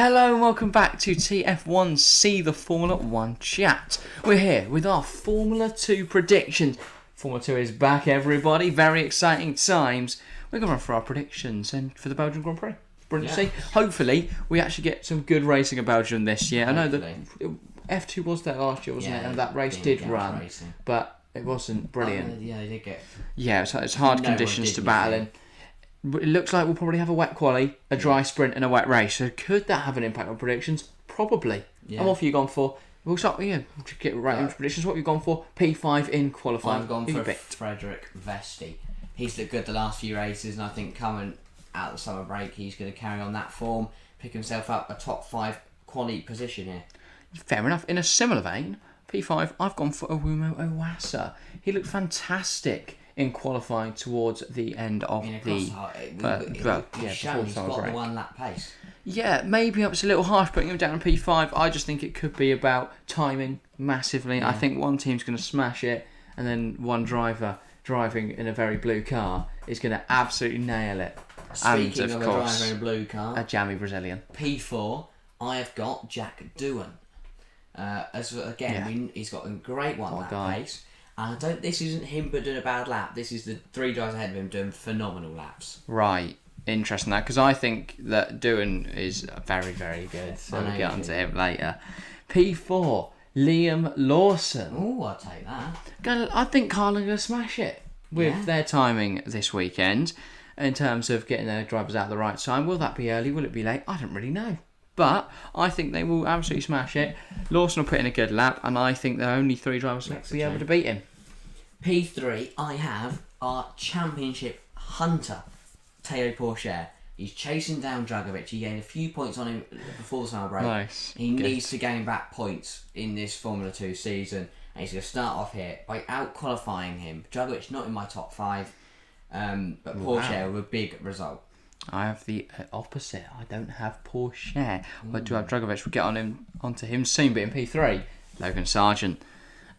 Hello and welcome back to TF1C, the Formula 1 chat. We're here with our Formula 2 predictions. Formula 2 is back, everybody. Very exciting times. We're going to run through our predictions and for the Belgian Grand Prix. Brilliant to see. Hopefully, we actually get some good racing in Belgium this year. Hopefully. I know that F2 was there last year, wasn't it? And that race did run, but it wasn't brilliant. Yeah, they did get... Yeah, it's hard conditions to battle in. But it looks like we'll probably have a wet quali, a dry sprint and a wet race. So could that have an impact on predictions? Probably. Yeah. And what have you gone for? We'll start with get right into predictions. What have you gone for? P5 in qualifying. I've gone for Frederick Vesti. He's looked good the last few races, and I think coming out of the summer break, he's going to carry on that form, pick himself up a top 5 quali position here. Fair enough. In a similar vein, P5, I've gone for Owumo Iwasa. He looked fantastic in qualifying towards the end of He's shown he's got the 1 lap pace. Yeah, maybe it's a little harsh putting him down on P5. I just think it could be about timing massively. Yeah. I think one team's going to smash it, and then one driver driving in a very blue car is going to absolutely nail it. Speaking and of course, a driver in a blue car, a jammy Brazilian. P4, I have got Jack Doohan. He's got a great 1 lap pace. And this isn't him but doing a bad lap. This is the 3 drivers ahead of him doing phenomenal laps. Right. Interesting that, because I think that Doohan is very, very good. So we'll get onto him later. P4, Liam Lawson. Oh, I'll take that. I think Carlin are going to smash it with their timing this weekend in terms of getting their drivers out at the right time. Will that be early? Will it be late? I don't really know. But I think they will absolutely smash it. Lawson will put in a good lap, and I think there are only 3 drivers left to be able to beat him. P3, I have our championship hunter, Teo Pourchaire. He's chasing down Dragovic. He gained a few points on him before the summer break. Nice. He needs to gain back points in this Formula 2 season, and he's going to start off here by out-qualifying him. Dragovic not in my top 5, but Pourchaire with a big result. I have the opposite. I don't have Pourchaire. I do have Dragovic. We'll get onto him soon. But in P3, Logan Sargeant.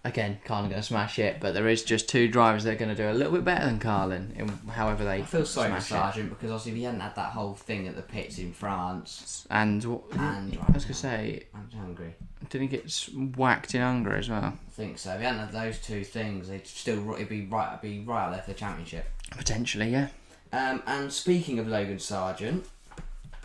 Again, Carlin going to smash it, but there is just 2 drivers that are going to do a little bit better than Carlin in however they. I feel sorry for Sargeant because obviously if he hadn't had that whole thing at the pits in France I was going to say, I'm hungry. Didn't he get whacked in Hungary as well? I think so. If he hadn't had those 2 things, it'd be right up there for the championship. Potentially, yeah. And speaking of Logan Sargeant,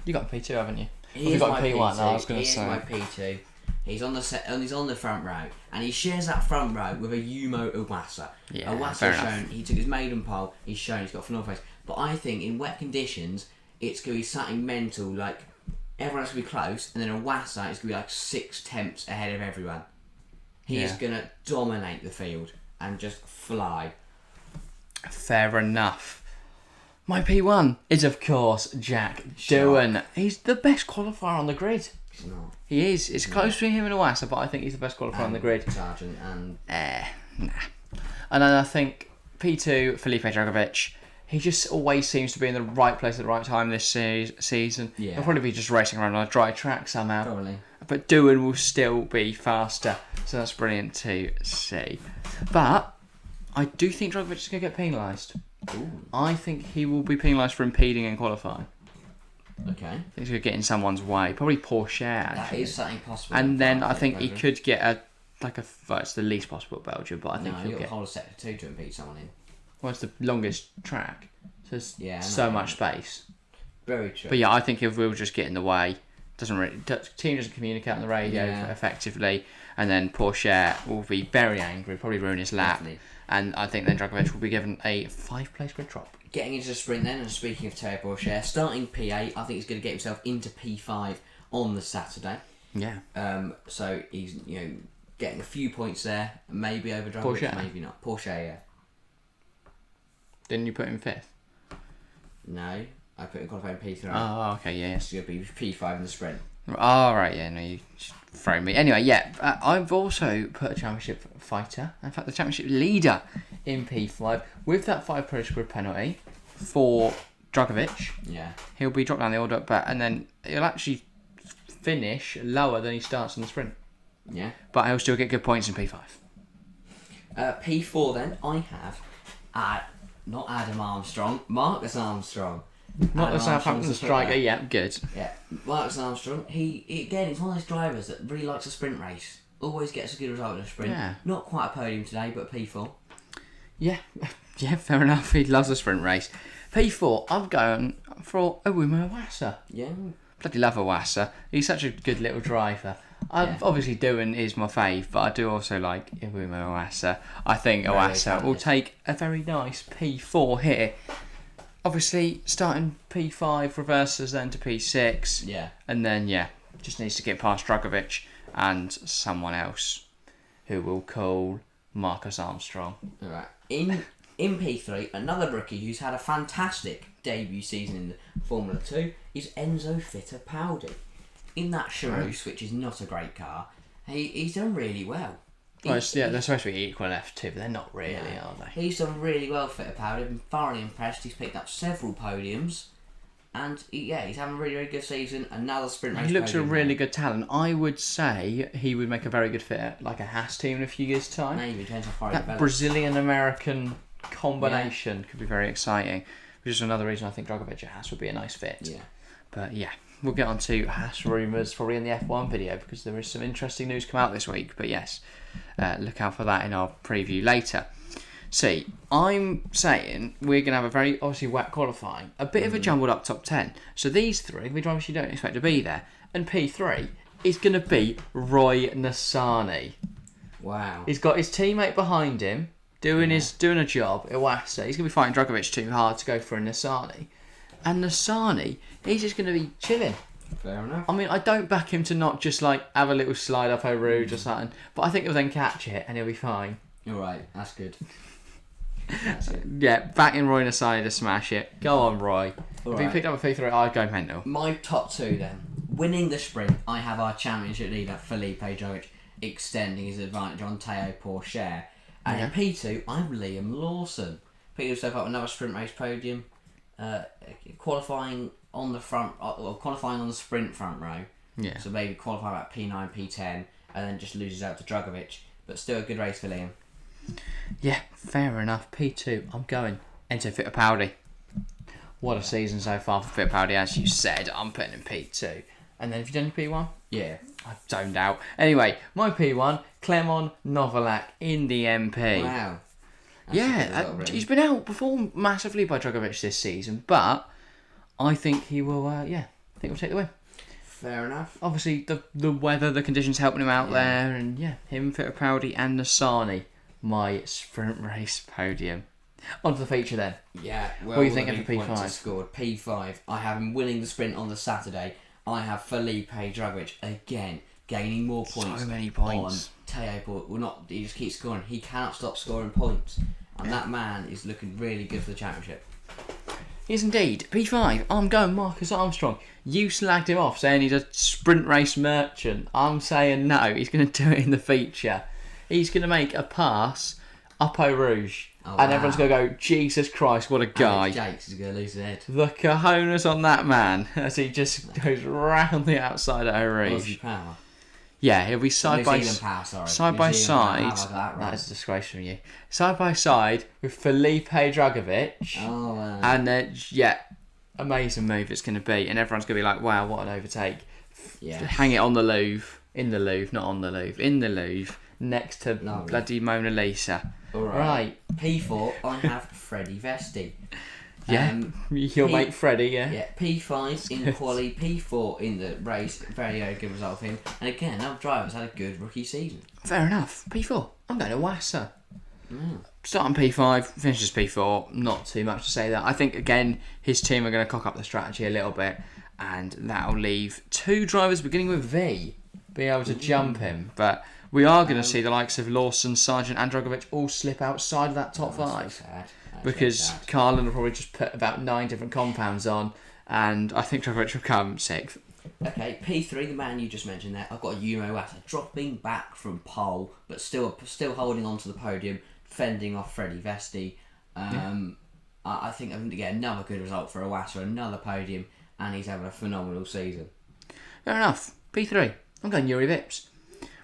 you got P2, haven't you? He's got P1. I was going to say. He is my P2. He's on the front row, and he shares that front row with a Owumo Iwasa. Yeah, Iwasa's shown he took his maiden pole. He's shown he's got a phenomenal face. But I think in wet conditions, it's going to be something mental. Like everyone's going to be close, and then Iwasa is going to be like 6 tenths ahead of everyone. He is going to dominate the field and just fly. Fair enough. My P1 is, of course, Jack Doohan. He's the best qualifier on the grid. He's not. He is. It's close between him and Iwasa, but I think he's the best qualifier on the grid. Sargeant and... Nah. And then I think P2, Felipe Dragovic. He just always seems to be in the right place at the right time this season. Yeah. He'll probably be just racing around on a dry track somehow. Probably. But Doohan will still be faster, so that's brilliant to see. But I do think Dragovic is going to get penalised. I think he will be penalised for impeding in qualifying. Okay. I think he's going to get in someone's way. Probably Pourchaire, actually. That is something possible. And then I think he could get it's the least possible at Belgium, but I think he'll get... a whole sector 2 to impede someone in. Well, it's the longest track. So there's so much space. Very true. But yeah, I think he will just get in the way. Team doesn't communicate on the radio effectively, and then Pourchaire will be very angry, probably ruin his lap. Definitely. And I think then Dragovic will be given a 5-place grid drop. Getting into the sprint then, and speaking of Teo Pourchaire, starting P8, I think he's going to get himself into P5 on the Saturday. Yeah. So he's getting a few points there, maybe over Dragovic, maybe not. Pourchaire, yeah. Didn't you put him 5th? No, I put him qualifying P3. Oh, okay, yeah. It's going to be P5 in the sprint. Oh, right, yeah, no, you throw me. Anyway, yeah, I've also put a championship fighter, in fact, the championship leader in P5 with that 5-place grid penalty for Dragovic. Yeah. He'll be dropped down the order, and then he'll actually finish lower than he starts in the sprint. Yeah. But he'll still get good points in P5. P4 then, I have, not Adam Armstrong, Marcus Armstrong. Not the And Southampton Armstrong's a striker. sprinter. Yeah, good. Yeah, Marcus Armstrong. He again, he's one of those drivers that really likes a sprint race. Always gets a good result in a sprint. Yeah. Not quite a podium today, but P4. Yeah, yeah, fair enough. He loves a sprint race. P4, I'm going for Owumo Iwasa. Yeah. Bloody love Iwasa. He's such a good little driver. Obviously, Doohan is my fave, but I do also like Owumo Iwasa. I think Very Iwasa will talented. take a very nice P4 here. Obviously, starting P5 reverses then to P6. Yeah. And then, just needs to get past Dragovic and someone else who we'll call Marcus Armstrong. All right. In P3, another rookie who's had a fantastic debut season in the Formula 2 is Enzo Fittipaldi. In that Charouse, which is not a great car, he's done really well. Well, they're supposed to be equal F2, but they're not really, are they? He's done really well, Fittipaldi. I've been thoroughly impressed. He's picked up several podiums. And he's having a really, really good season. Another sprint race. He looks a podium really now. good talent. I would say he would make a very good fit at like a Haas team in a few years' time. Maybe, depends how far he That develops. Brazilian-American combination could be very exciting, which is another reason I think Dragovic at Haas would be a nice fit. Yeah. But yeah, we'll get on to Haas rumours probably in the F1 video because there is some interesting news come out this week. But yes, look out for that in our preview later. See, I'm saying we're going to have a very obviously wet qualifying, a bit of a jumbled up top 10. So these three, we drivers you don't expect to be there. And P3 is going to be Roy Nassani. Wow. He's got his teammate behind him doing a job. Iwasa. He's going to be fighting Dragovic too hard to go for a Nassani. And Nassani, he's just going to be chilling. Fair enough. I mean, I don't back him to not just like have a little slide up Eau Rouge or something, but I think he'll then catch it and he'll be fine. You're right. That's good. That's it. Yeah, backing Roy Nassani to smash it. Go on, Roy. If he Alright. picked up a P3, I'd go mental. My top two then. Winning the sprint, I have our championship leader, Felipe Drugovich, extending his advantage on Teo Pourchaire. And in P2, I'm Liam Lawson. Picked himself up another sprint race podium, qualifying on the qualifying on the sprint front row. Yeah. So maybe qualifying about P9, P10, and then just loses out to Drugovich. But still a good race for Liam. Yeah, fair enough. P2, I'm going Enzo Fittipaldi. What a season so far for Fittipaldi, as you said. I'm putting in P2. And then have you done your P1? Yeah. I've zoned out. Anyway, my P1, Clement Novalak in the MP. Wow. That's a good result, really. He's been outperformed massively by Dragovic this season, but I think he will, I think he'll take the win. Fair enough. Obviously, the weather, the conditions helping him out there, and him, Fittipaldi and Nassani, my sprint race podium. On to the feature then. Yeah, well, What are you thinking the for big points P5? are scored. P5, I have him winning the sprint on the Saturday. I have Felipe Drugovich again gaining more points. So many points. On Teo. Well, not he just keeps scoring. He cannot stop scoring points, and that man is looking really good for the championship. Yes, indeed. P5, I'm going Marcus Armstrong. You slagged him off saying he's a sprint race merchant. I'm saying no, he's going to do it in the feature. He's going to make a pass up Eau Rouge. Oh, and wow. everyone's going to go, Jesus Christ, what a guy. Jakes is going to lose his head. The cojones on that man as he just goes round the outside of Eau Rouge. Aussie power. Yeah, he'll be side by New Zealand power, sorry. side New by Zealand power, side. how about that, right? That is a disgrace from you. Side by side with Felipe Drugovich. Oh, wow. And then, amazing move it's going to be. And everyone's going to be like, wow, what an overtake. Yeah. Hang it on the Louvre. In the Louvre, not on the Louvre. In the Louvre. Next to Lovely. bloody Mona Lisa. All right. P4, I have Freddie Vesti. Yeah. Your P- mate Freddie, yeah. Yeah, P5 in the quali, P4 in the race. Very, very good result for him. And again, our driver's had a good rookie season. Fair enough. P4. I'm going to Wassa. Mm. Starting P5, finishes P4. Not too much to say there. I think, again, his team are going to cock up the strategy a little bit. And that'll leave two drivers, beginning with V, being able to jump him. But we are going to see the likes of Lawson, Sargeant and Drugovich all slip outside of that top That's five. so sad. That's Because very sad. Carlin will probably just put about 9 different compounds on. And I think Drugovich will come 6th. Okay, P3, the man you just mentioned there, I've got a Yumo Iwasa dropping back from pole, but still holding on to the podium, fending off Freddie Vesti. I think I'm going to get another good result for Iwasa, another podium, and he's having a phenomenal season. Fair enough. P3. I'm going Yuri Vips.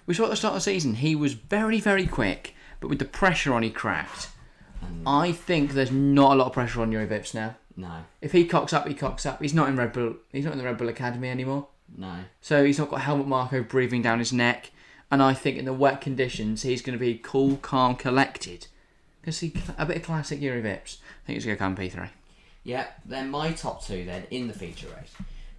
We saw at the start of the season he was very, very quick, but with the pressure on he cracked. I think there's not a lot of pressure on Yuri Vips now. No. If he cocks up, he cocks up. He's not in Red Bull. He's not in the Red Bull Academy anymore. No. So he's not got Helmut Marko breathing down his neck. And I think in the wet conditions, he's going to be cool, calm, collected. Because he a bit of classic Yuri Vips. I think he's going to come P3. Yeah, then my top 2 then in the feature race.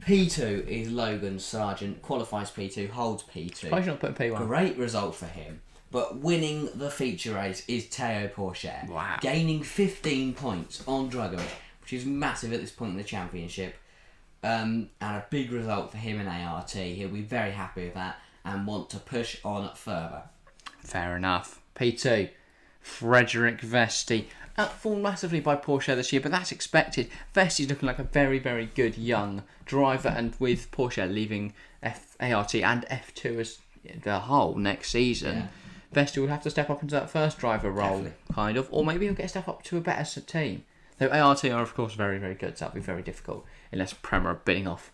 P2 is Logan Sargeant, qualifies P2, holds P2. Why should not put P1? Great result for him. But winning the feature race is Teo Porcher. Wow. Gaining 15 points on Dragovic, which is massive at this point in the championship. And a big result for him in ART. He'll be very happy with that and want to push on further. Fair enough. P2, Frederick Vesti. Outperformed massively by Porsche this year, but that's expected. Vesti's looking like a very, very good young driver, and with Porsche leaving ART and F2 as the whole next season, Vesti will have to step up into that first driver role, Definitely. kind of, or maybe he'll get a step up to a better team. Though ART are, of course, very, very good, so that'll be very difficult, unless Prema are bidding off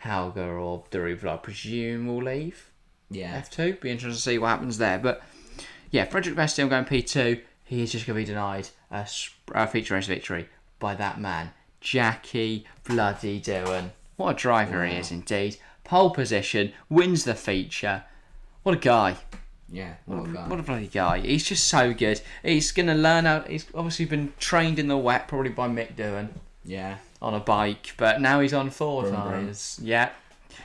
Hauger or Deruval, I presume, will leave. Yeah. F2, be interesting to see what happens there. But yeah, Frederick Vesti, I'm going P2. He is just going to be denied a feature race victory by that man, Jackie bloody Doohan. What a driver he is indeed. Pole position, wins the feature. What a guy. Yeah, What a bloody guy. He's just so good. He's going to learn out. He's obviously been trained in the wet, probably by Mick Doohan, Yeah. on a bike, but now he's on 4 Vroom, tyres. Yeah.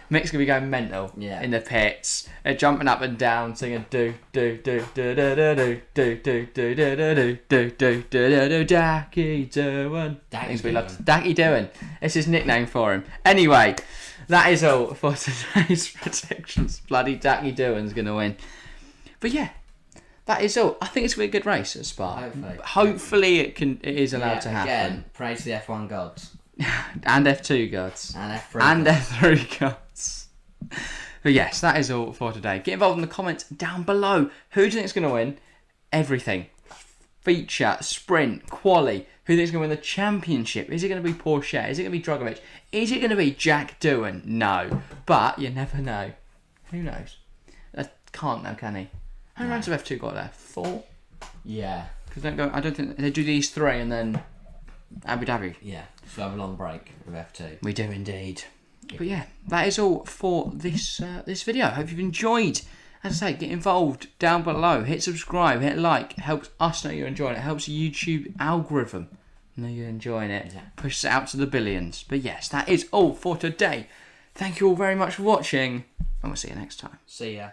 Mick's gonna be going mental in the pits, jumping up and down, singing do do do do do do do do do do do do do do do Dacky Doohan. Dacky Doohan. It's his nickname for him. Anyway, that is all for today's predictions. Bloody Dacky Doohan's gonna win. But yeah, that is all. I think it's gonna be a good race at Spa. Hopefully it is allowed to happen. Again, praise the F1 gods. And F2 gods. And F3 and gods. F3 gods. But yes, that is all for today. Get involved in the comments down below. Who do you think is going to win? Everything. Feature, sprint, quali. Who do you think is going to win the championship? Is it going to be Porsche? Is it going to be Dragovic? Is it going to be Jack Doohan? No. But you never know. Who knows? Can't know, can he? How many rounds have F2 got there? 4? Yeah. Because I don't think they do these 3 and then Abu Dhabi. Yeah. So have a long break with F2. We do indeed. But yeah, that is all for this this video. Hope you've enjoyed. As I say, get involved down below. Hit subscribe, hit like. It helps us know you're enjoying it. It helps the YouTube algorithm know you're enjoying it. Yeah. Pushes it out to the billions. But yes, that is all for today. Thank you all very much for watching. And we'll see you next time. See ya.